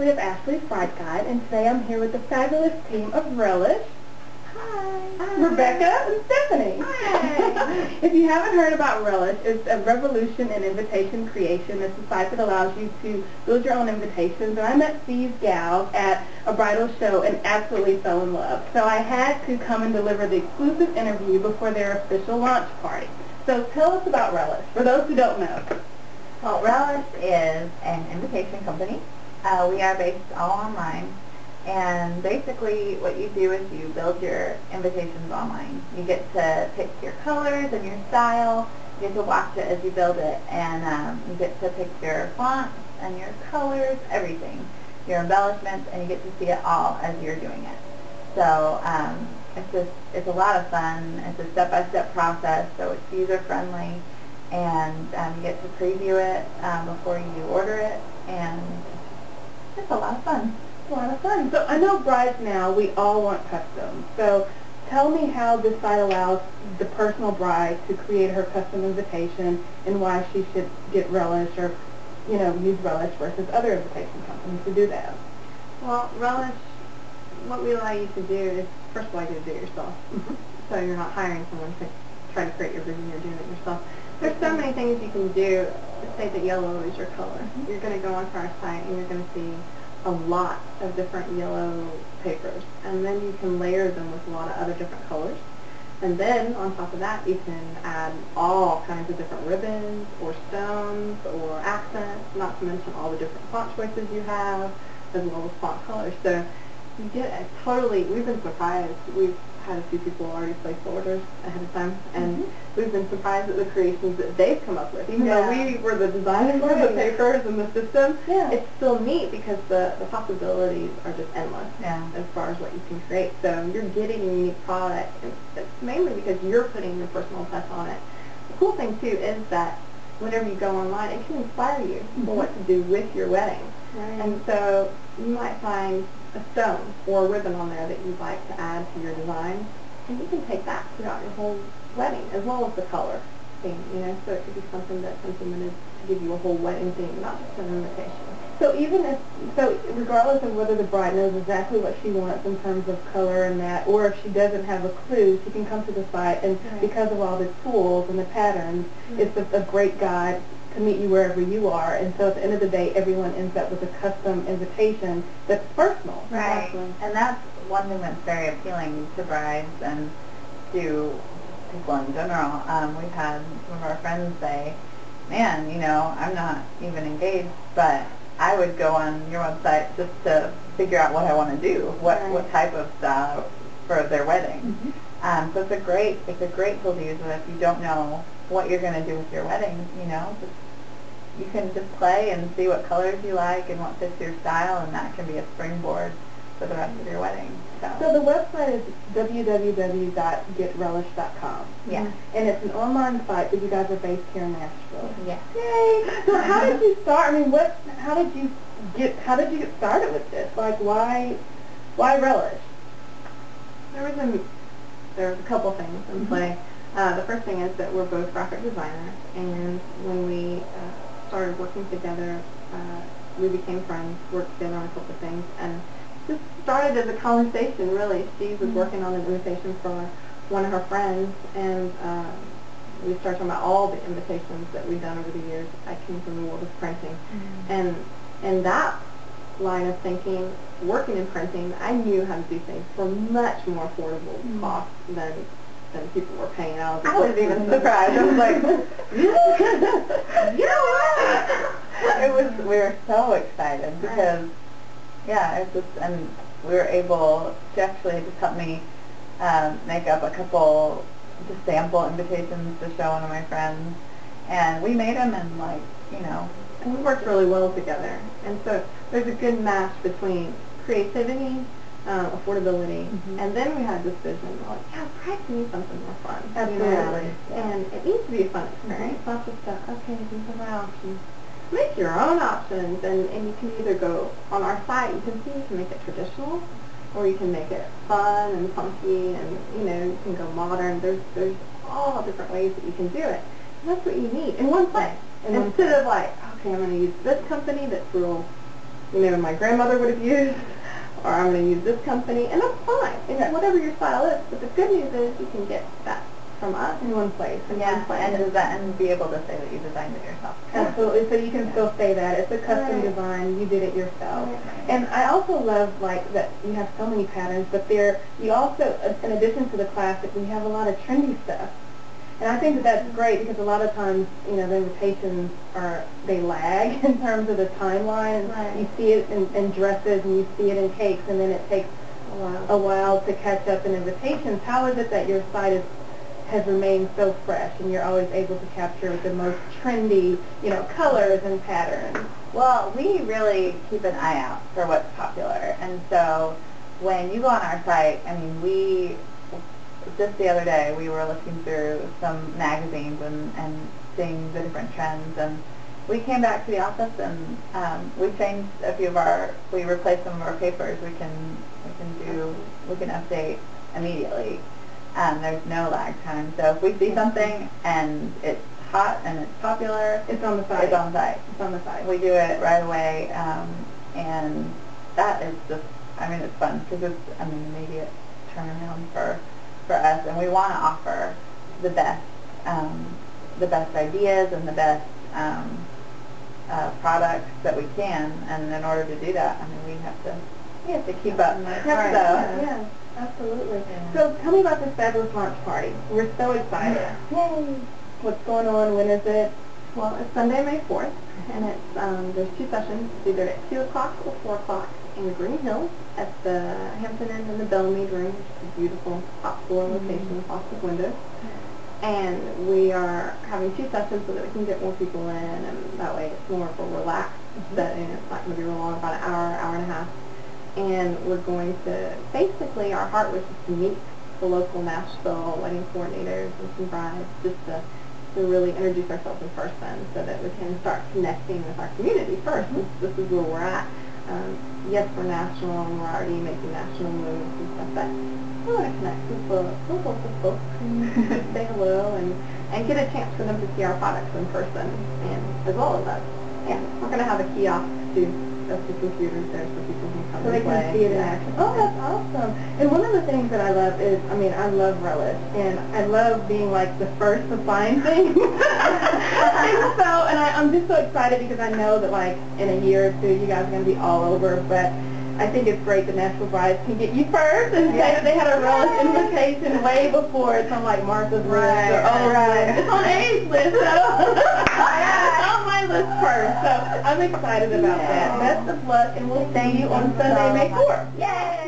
Ashley of Ashley's Bride Guide, and today I'm here with the fabulous team of Relish. Hi. Rebecca and Stephanie. Hi. If you haven't heard about Relish, it's a revolution in invitation creation. It's a site that allows you to build your own invitations. And I met these gals at a bridal show and absolutely fell in love. So I had to come and deliver the exclusive interview before their official launch party. So tell us about Relish, for those who don't know. Well, Relish is an invitation company. We are based all online. And basically what you do is you build your invitations online. You get to pick your colors and your style. You get to watch it as you build it. And you get to pick your fonts and your colors, everything. Your embellishments, and you get to see it all as you're doing it. So it's a lot of fun. It's a step-by-step process, so it's user-friendly. And you get to preview it before you order it. And it's a lot of fun. A lot of fun. So I know brides now, we all want custom. So tell me how this site allows the personal bride to create her custom invitation and why she should get Relish or, use Relish versus other invitation companies to do that. Well, Relish, what we allow you to do is, first of all, you do it yourself. So you're not hiring someone to try to create your vision, you're doing it yourself. There's so many things you can do. Say that yellow is your color. You're going to go onto our site and you're going to see a lot of different yellow papers, and then you can layer them with a lot of other different colors, and then on top of that you can add all kinds of different ribbons or stones or accents, not to mention all the different font choices you have as well as font colors. So you get a totally, we've been surprised. We've had a few people already place orders ahead of time, and we've been surprised at the creations that they've come up with. Even though we were the designers of the papers and the system, it's still neat because the possibilities are just endless as far as what you can create. So you're getting a unique product, and it's mainly because you're putting your personal touch on it. The cool thing, too, is that whenever you go online, it can inspire you for what to do with your wedding. And so you might find a stone or a ribbon on there that you'd like to add to your design, and you can take that throughout your whole wedding, as well as the color theme, so it could be something that's implemented to give you a whole wedding theme, not just an invitation. So regardless of whether the bride knows exactly what she wants in terms of color and that, or if she doesn't have a clue, she can come to the site, and because of all the tools and the patterns, it's a great guide to meet you wherever you are. And so at the end of the day, everyone ends up with a custom invitation that's personal. Right. Exactly. And that's one thing that's very appealing to brides and to people in general. We've had some of our friends say, man, I'm not even engaged, but I would go on your website just to figure out what I want to do, what type of style for their wedding. So it's a great tool to use if you don't know what you're going to do with your wedding. You can just play and see what colors you like and what fits your style, and that can be a springboard for the rest of your wedding. So the website is www.getrelish.com. Yeah. And it's an online site, but you guys are based here in Nashville. Yeah. Yay! So how did you start? I mean, how did you get started with this? Like, why Relish? There was a couple things in play. The first thing is that we're both graphic designers, and when we started working together, we became friends, worked together on a couple of things, and just started as a conversation, really. She was working on an invitation for one of her friends, and we started talking about all the invitations that we've done over the years. I came from the world of printing, and that line of thinking, working in printing, I knew how to do things for much more affordable cost than people were paying. I was even surprised. I was like, we were so excited because, and we were able to actually just help me make up a couple just sample invitations to show one of my friends, and we made them, and and we worked really well together. And so there's a good match between creativity, affordability, and then we had this vision, brides need something more fun. Absolutely. And it needs to be a fun experience, not just okay, these are my options. Make your own options, and you can either go on our site, you can make it traditional, or you can make it fun and funky, and you can go modern. There's all different ways that you can do it. And that's what you need in one place. Instead of okay, I'm going to use this company that's real my grandmother would have used, or I'm going to use this company, and that's fine. It's whatever your style is. But the good news is you can get that from us in one place. And be able to say that you designed it yourself. Absolutely. So you can still say that it's a custom design. You did it yourself. And I also love that you have so many patterns, but you also, in addition to the classic, we have a lot of trendy stuff. And I think that's great because a lot of times, the invitations they lag in terms of the timeline. Right. You see it in dresses and you see it in cakes, and then it takes a while to catch up in invitations. How is it that your site has remained so fresh and you're always able to capture the most trendy, colors and patterns? Well, we really keep an eye out for what's popular. And so when you go on our site, just the other day we were looking through some magazines and seeing the different trends, and we came back to the office and we changed we replaced some of our papers. We can update immediately. There's no lag time. So if we see something and it's hot and it's popular, it's on the site. It's on the site. It's on the site. We do it right away, and that is just, it's fun because it's an immediate turnaround for us, and we want to offer the best ideas and the best products that we can, and in order to do that, we have to keep up. Yeah. Absolutely. Yeah. So tell me about this fabulous launch party. We're so excited. Yay! What's going on? When is it? Well, it's Sunday, May 4th, and it's there's 2 sessions, either at 2 o'clock or 4 o'clock in Green Hills at the Hampton Inn in the Bellmead Room, which is a beautiful top floor location with lots of windows. And we are having 2 sessions so that we can get more people in, and that way it's more of a relaxed setting. It's not going to be real long, about an hour, hour and a half. And we're going to, basically, our heart was just to meet the local Nashville wedding coordinators and some brides, just to really introduce ourselves in person so that we can start connecting with our community first. This is where we're at. Yes, we're national and we're already making national moves and stuff, but we want to connect with the local folks and say hello and get a chance for them to see our products in person, and as well as us. And we're going to have a kiosk too. The computers there for people who come so they can see it in action. Oh, that's awesome. And one of the things that I love is, I love Relish, and I love being like the first to find things. and I'm just so excited because I know that like in a year or 2 you guys are going to be all over, but I think it's great that Nashville brides can get you first and say that they had a Relish invitation way before it's on like Martha's list or it's on A's list. It's on my list first, so I'm excited about that. Best of luck, and we'll see you on Sunday, May 4th. Yay!